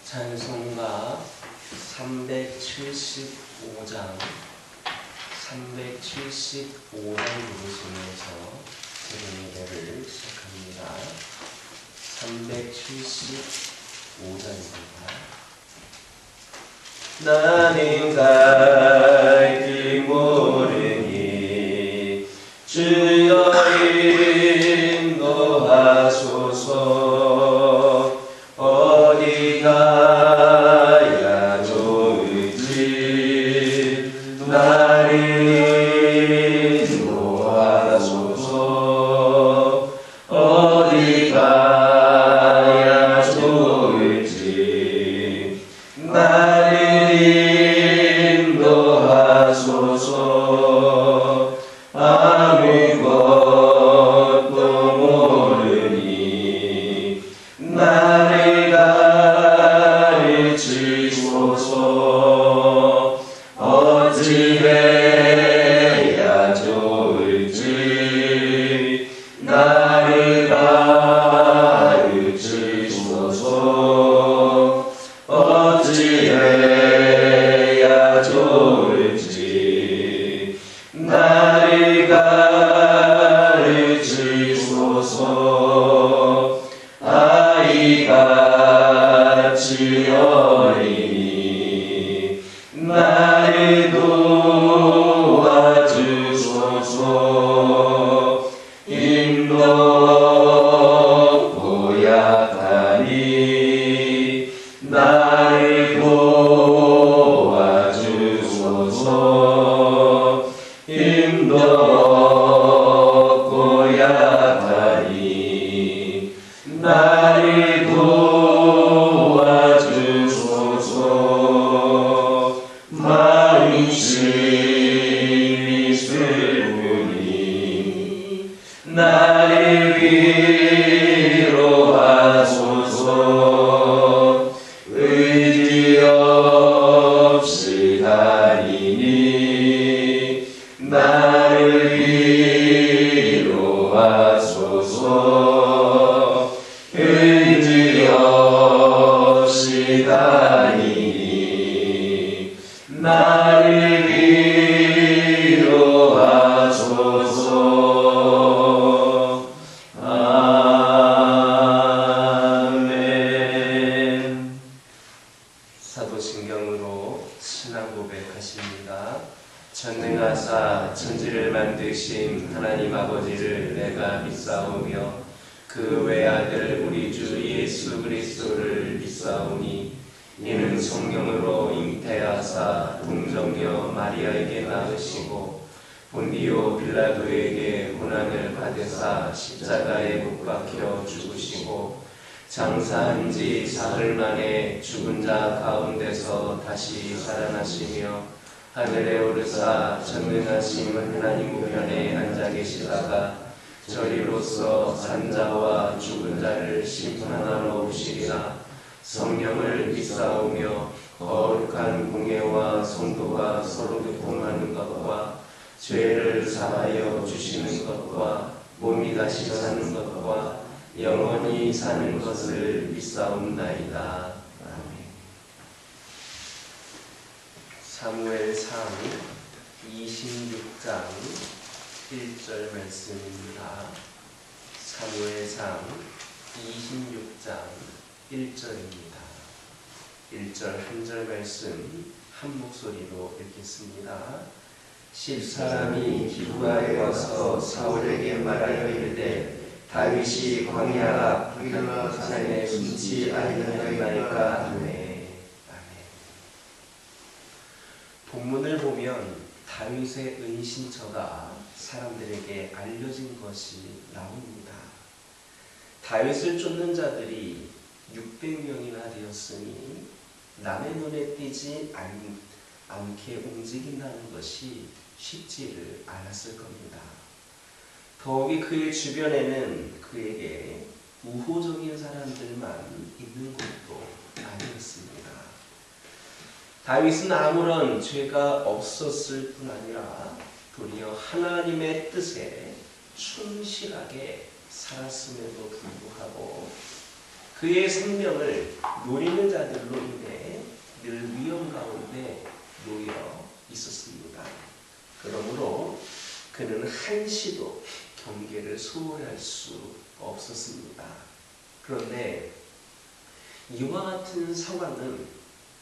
찬송가 375장 부르시면서 드림 예배를 시작합니다. 375장입니다. 나는 갈 길 모르니 주여 인도하소서. 어디 가야 좋을지 나를 인도하소서. 어디 가야 좋을지 나를 인도하소서. 아무것도 모르니 나를 가르치소서. 어찌해야 좋을지 나를 가르치소서. 어찌해야 좋을지 나를 가르치소서. 아이같이 어리니 나를 도와주소서. 힘도 없고 약하니 나를 도와주소서. 힘도 없고 약하니 나를 도와주소서. 마음심이 슬프니 나를 위로하소서. 의지 없이 다니니 나를 위로하소서. 의지 없이 다니니 나를 위로하소서. 아멘. 사도신경으로 신앙 고백하십니다. 전능하사 천지를 만드신 하나님 아버지를 내가 믿사오며 그 외아들 우리 주 예수 그리스도를 믿사오니 이는 성령으로 잉태하사 동정녀 마리아에게 낳으시고 본디오 빌라도에게 고난을 받으사 십자가에 못 박혀 죽으시고 장사한 지 사흘 만에 죽은 자 가운데서 다시 살아나시며 하늘에 오르사 전능하신 하나님 우편에 앉아 계시다가 저리로서 산 자와 죽은 자를 심판하러 오시리라. 성령을 믿사오며 거룩한 공예와 성도가 서로 교통하는 것과 죄를 사하여 주시는 것과 몸이 다시 사는 것과 영원히 사는 것을 믿사옵나이다. 사무엘상 26장 1절 말씀입니다. 사무엘상 26장 1절입니다. 1절 한 절 말씀 한 목소리로 읽겠습니다. 십사람이 기브아에 와서 사울에게 말하여 이르되 다윗이 광야 앞 하길라 산에 숨지 아니하였나이까 하매. 본문을 보면 다윗의 은신처가 사람들에게 알려진 것이 나옵니다. 다윗을 쫓는 자들이 600명이나 되었으니 남의 눈에 띄지 않게 움직인다는 것이 쉽지를 않았을 겁니다. 더욱이 그의 주변에는 그에게 우호적인 사람들만 있는 것도 아니었습니다. 다윗은 아무런 죄가 없었을 뿐 아니라 도리어 하나님의 뜻에 충실하게 살았음에도 불구하고 그의 생명을 노리는 자들로 인해 늘 위험 가운데 놓여 있었습니다. 그러므로 그는 한시도 경계를 소홀할 수 없었습니다. 그런데 이와 같은 상황은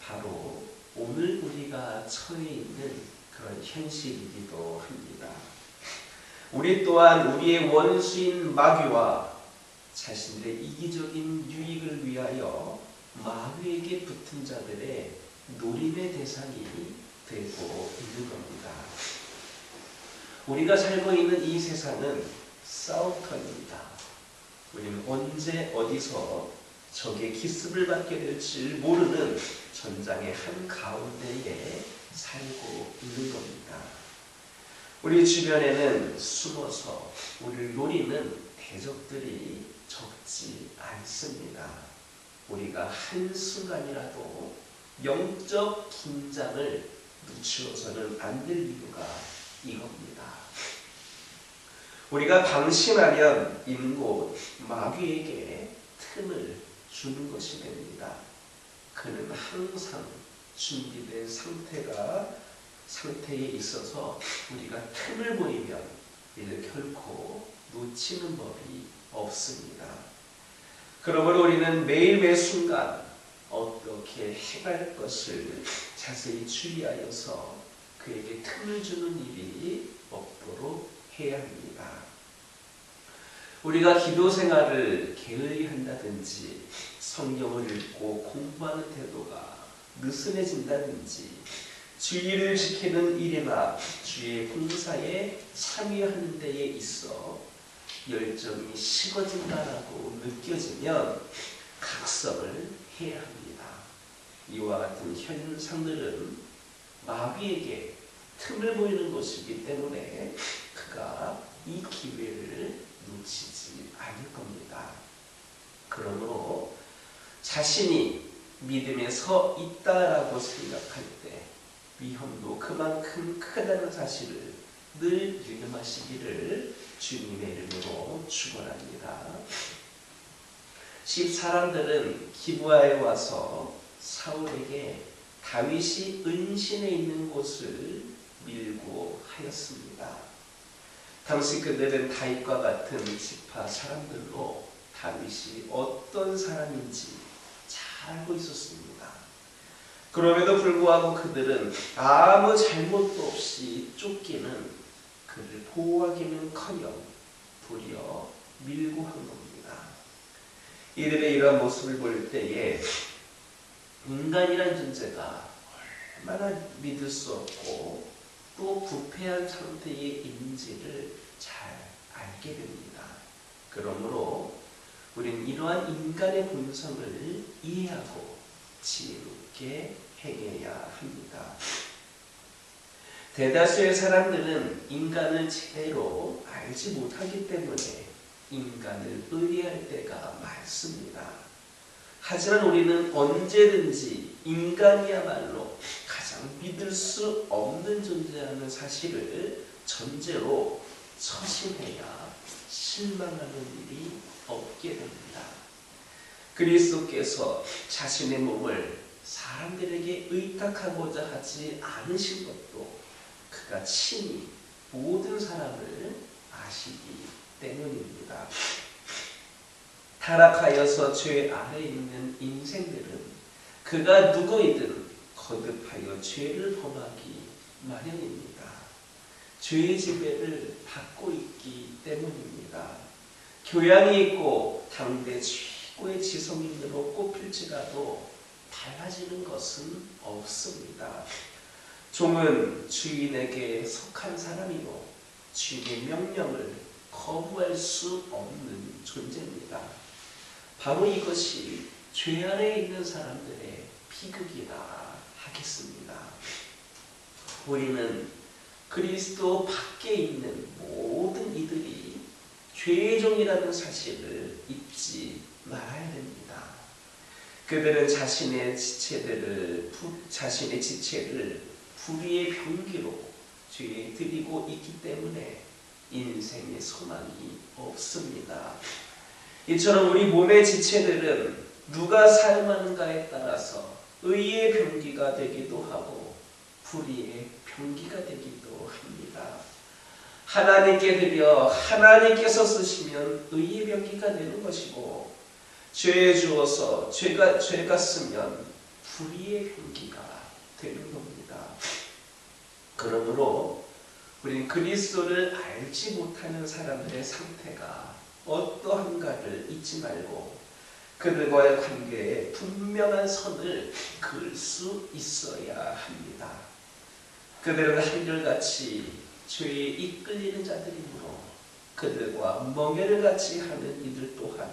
바로 오늘 우리가 처해 있는 그런 현실이기도 합니다. 우리 또한 우리의 원수인 마귀와 자신들의 이기적인 유익을 위하여 마귀에게 붙은 자들의 노림의 대상이 되고 있는 겁니다. 우리가 살고 있는 이 세상은 싸움터입니다. 우리는 언제 어디서 적의 기습을 받게 될지 모르는 전장의 한가운데에 살고 있는 겁니다. 우리 주변에는 숨어서 우리를 노리는 대적들이 적지 않습니다. 우리가 한순간이라도 영적 긴장을 늦추어서는 안 될 이유가 이겁니다. 우리가 방심하면 인곧 마귀에게 틈을 주는 것이 됩니다. 그는 항상 준비된 상태에 있어서 우리가 틈을 보이면 이를 결코 놓치는 법이 없습니다. 그러므로 우리는 매일매 순간 어떻게 해갈 것을 자세히 주의하여서 그에게 틈을 주는 일이 없도록 해야 합니다. 우리가 기도 생활을 게을리 한다든지 성경을 읽고 공부하는 태도가 느슨해진다든지 주의를 지키는 일이나 주의 봉사에 참여하는 데에 있어 열정이 식어진다라고 느껴지면 각성을 해야 합니다. 이와 같은 현상들은 마귀에게 틈을 보이는 것이기 때문에 그가 이 기회를 놓치지 않을 겁니다. 그러므로 자신이 믿음에 서 있다라고 생각할 때 위험도 그만큼 크다는 사실을 늘 유념하시기를 주님의 이름으로 축원합니다. 10사람들은 기브아에 와서 사울에게 다윗이 은신해 있는 곳을 밀고 하였습니다. 당시 그들은 다윗과 같은 지파 사람들로 다윗이 어떤 사람인지 잘 알고 있었습니다. 그럼에도 불구하고 그들은 아무 잘못도 없이 쫓기는 그를 보호하기는커녕 도리어 밀고 한 겁니다. 이들의 이러한 모습을 볼 때에 인간이란 존재가 얼마나 믿을 수 없고 또 부패한 상태에 있는지를 잘 알게 됩니다. 그러므로 우리는 이러한 인간의 본성을 이해하고 지혜롭게 행해야 합니다. 대다수의 사람들은 인간을 제대로 알지 못하기 때문에 인간을 의뢰할 때가 많습니다. 하지만 우리는 언제든지 인간이야말로 가장 믿을 수 없는 존재라는 사실을 전제로 처신해야 실망하는 일이 없게 됩니다. 그리스도께서 자신의 몸을 사람들에게 의탁하고자 하지 않으신 것도 그가 친히 모든 사람을 아시기 때문입니다. 타락하여서 죄 아래 있는 인생들은 그가 누구이든 거듭하여 죄를 범하기 마련입니다. 죄의 지배를 받고 있기 때문입니다. 교양이 있고 당대 최고의 지성인으로 꼽힐지라도 달라지는 것은 없습니다. 종은 주인에게 속한 사람이요 주인의 명령을 거부할 수 없는 존재입니다. 바로 이것이 죄 아래에 있는 사람들의 비극이라 하겠습니다. 우리는 그리스도 밖에 있는 모든 이들이 죄의 종이라는 사실을 잊지 말아야 됩니다. 그들은 자신의 지체를 불의의 병기로 죄에 들이고 있기 때문에 인생의 소망이 없습니다. 이처럼 우리 몸의 지체들은 누가 사용하는가에 따라서 의의 병기가 되기도 하고 불의의 병기가 되기도 합니다. 하나님께 드려 하나님께서 쓰시면 의의 병기가 되는 것이고, 죄에 주어서 죄가 쓰면 불의의 병기가 되는 겁니다. 그러므로 우리는 그리스도를 알지 못하는 사람들의 상태가 어떠한가를 잊지 말고 그들과의 관계에 분명한 선을 그을 수 있어야 합니다. 그들은 한결같이 죄에 이끌리는 자들이므로 그들과 멍에를 같이 하는 이들 또한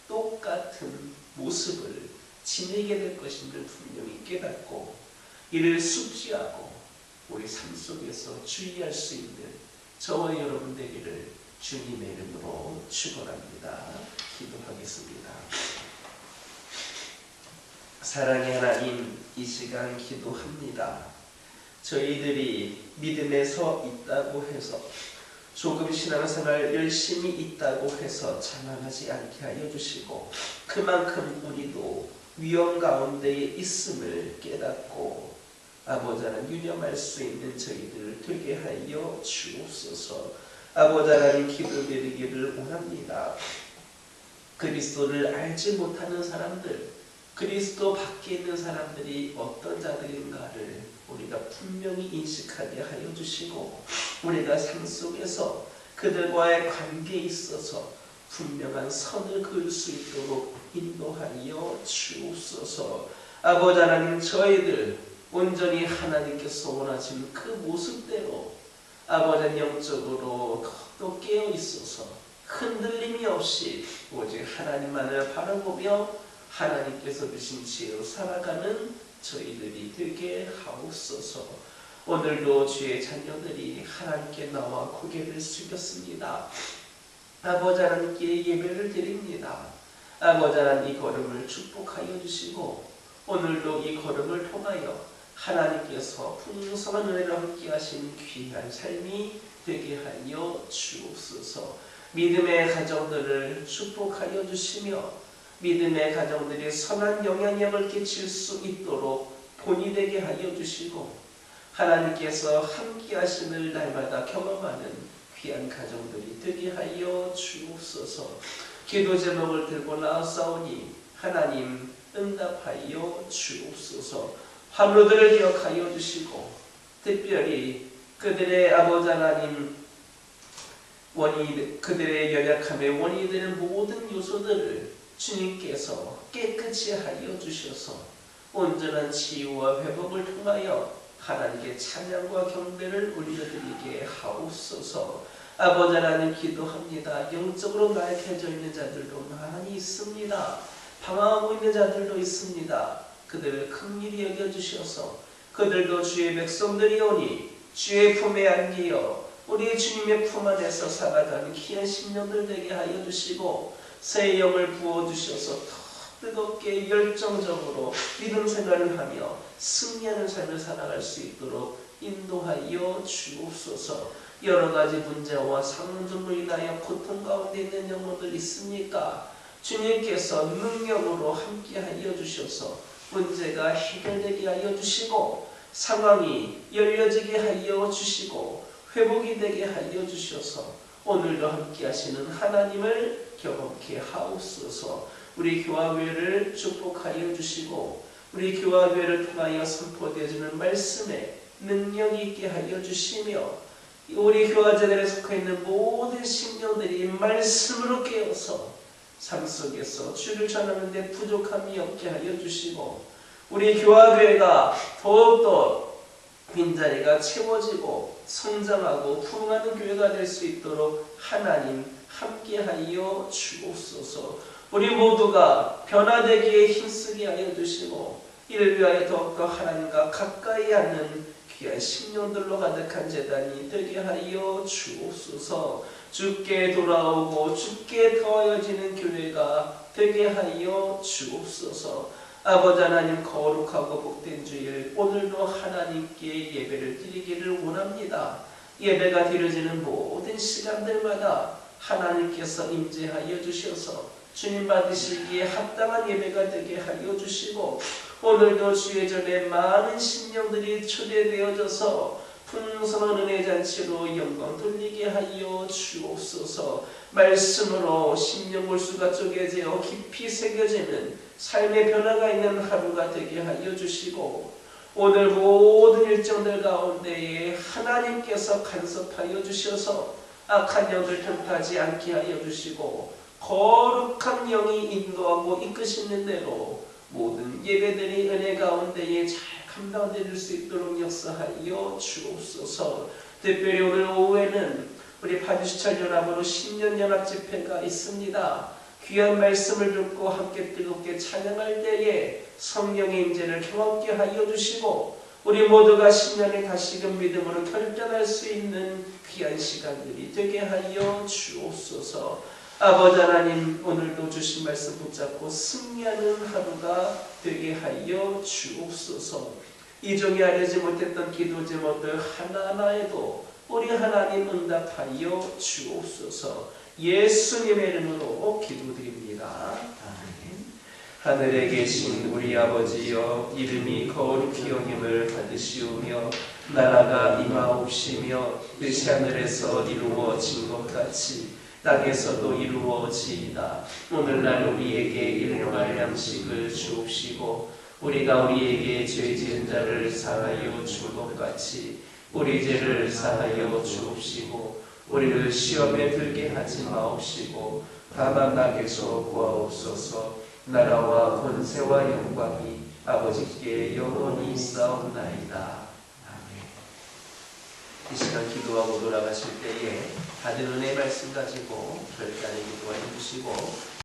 똑같은 모습을 지니게 될 것임을 분명히 깨닫고 이를 숙지하고 우리 삶 속에서 주의할 수 있는 저와 여러분 되기를 주님의 이름으로 축원합니다. 기도하겠습니다. 사랑의 하나님, 이 시간 기도합니다. 저희들이 믿음에 서 있다고 해서 조금 신앙생활 열심히 있다고 해서 자만하지 않게 하여 주시고, 그만큼 우리도 위험 가운데에 있음을 깨닫고 아버지 하나님 유념할 수 있는 저희들 되게 하여 주옵소서. 아버지 하나님 기도드리기를 원합니다. 그리스도를 알지 못하는 사람들, 그리스도 밖에 있는 사람들이 어떤 자들인가를 우리가 분명히 인식하게 하여 주시고, 우리가 삶 속에서 그들과의 관계에 있어서 분명한 선을 그을 수 있도록 인도하여 주옵소서. 아버지 하나님, 저희들 온전히 하나님께서 원하시는 그 모습대로 아버지 영적으로 더 깨어 있어서 흔들림이 없이 오직 하나님만을 바라보며 하나님께서 주신 지혜로 살아가는 저희들이 되게 하옵소서. 오늘도 주의 자녀들이 하나님께 나와 고개를 숙였습니다. 아버지 하나님께 예배를 드립니다. 아버지 하나님, 이 걸음을 축복하여 주시고 오늘도 이 걸음을 통하여 하나님께서 풍성한 은혜를 함께 하신 귀한 삶이 되게 하여 주옵소서. 믿음의 가정들을 축복하여 주시며 믿음의 가정들이 선한 영향력을 끼칠 수 있도록 본이 되게 하여 주시고, 하나님께서 함께 하심을 날마다 경험하는 귀한 가정들이 되게 하여 주옵소서. 기도 제목을 들고 나아싸우니 하나님 응답하여 주옵소서. 환우들을 기억하여 주시고, 특별히 그들의 아버지 하나님 그들의 연약함의 원인이 되는 모든 요소들을 주님께서 깨끗이 하여 주셔서 온전한 치유와 회복을 통하여 하나님께 찬양과 경배를 올려드리게 하옵소서. 아버지 하나님 기도합니다. 영적으로 나약해져 있는 자들도 많이 있습니다. 방황하고 있는 자들도 있습니다. 그들을 긍휼히 여겨주셔서 그들도 주의 백성들이오니 주의 품에 안기어 우리 주님의 품 안에서 살아가는 귀한 심령들 되게 하여 주시고, 새 영을 부어주셔서 더 뜨겁게 열정적으로 믿음 생활을 하며 승리하는 삶을 살아갈 수 있도록 인도하여 주옵소서. 여러 가지 문제와 상흔들로 인하여 고통 가운데 있는 영혼들 있습니까? 주님께서 능력으로 함께하여 주셔서 문제가 해결되게 하여 주시고, 상황이 열려지게 하여 주시고, 회복이 되게 하여 주셔서 오늘도 함께 하시는 하나님을 경험케 하옵소서. 우리 교화교회를 축복하여 주시고 우리 교화교회를 통하여 선포되어지는 말씀에 능력이 있게 하여 주시며, 우리 교화자들에 속해 있는 모든 심령들이 말씀으로 깨어서 삶 속에서 주를 전하는 데 부족함이 없게 하여 주시고, 우리 교화교회가 더욱더 빈자리가 채워지고 성장하고 부흥하는 교회가 될 수 있도록 하나님 함께하여 주옵소서. 우리 모두가 변화되기에 힘쓰게 하여 주시고 이를 위하여 더욱더 하나님과 가까이 하는 귀한 심령들로 가득한 제단이 되게 하여 주옵소서. 주께 돌아오고 주께 더하여지는 교회가 되게 하여 주옵소서. 아버지 하나님, 거룩하고 복된 주일 오늘도 하나님께 예배를 드리기를 원합니다. 예배가 드려지는 모든 시간들마다 하나님께서 임재하여 주셔서 주님 받으시기에 합당한 예배가 되게 하여 주시고 오늘도 주의 전에 많은 심령들이 초대되어져서 풍성한 은혜 잔치로 영광 돌리게 하여 주옵소서. 말씀으로 심령 골수가 쪼개져 깊이 새겨지는 삶의 변화가 있는 하루가 되게 하여 주시고 오늘 모든 일정들 가운데에 하나님께서 간섭하여 주셔서 악한 영을 틈타지 않게 하여 주시고 거룩한 영이 인도하고 이끄시는 대로 모든 예배들이 은혜 가운데에 잘 감당될 수 있도록 역사하여 주옵소서. 특별히 오늘 오후에는 우리 파주시청 연합으로 신년 연합 집회가 있습니다. 귀한 말씀을 듣고 함께 뜨겁게 찬양할 때에 성령의 임재를 경험케 하여 주시고 우리 모두가 신년에 다시금 믿음으로 결단할 수 있는 귀한 시간들이 되게 하여 주옵소서. 아버지 하나님, 오늘도 주신 말씀 붙잡고 승리하는 하루가 되게 하여 주옵소서. 이 종이 알지 못했던 기도 제목들 하나하나에도 우리 하나님 응답하여 주옵소서. 예수님의 이름으로 기도드립니다. 아멘. 하늘에 계신 우리 아버지여, 이름이 거룩히 여김을 받으시오며 나라가 임하옵시며 뜻이 하늘에서 이루어진 것 같이 땅에서도 이루어지이다. 오늘날 우리에게 일용할 양식을 주옵시고 우리가 우리에게 죄 지은 자를 사하여 줄 것 같이 우리 죄를 사하여 주옵시고 우리를 시험에 들게 하지 마옵시고 다만 악에서 구하옵소서. 나라와 권세와 영광이 아버지께 영원히 있사옵나이다. 이 시간 기도하고 돌아가실 때에 받은 은혜의 말씀 가지고 결단의 기도해 주시고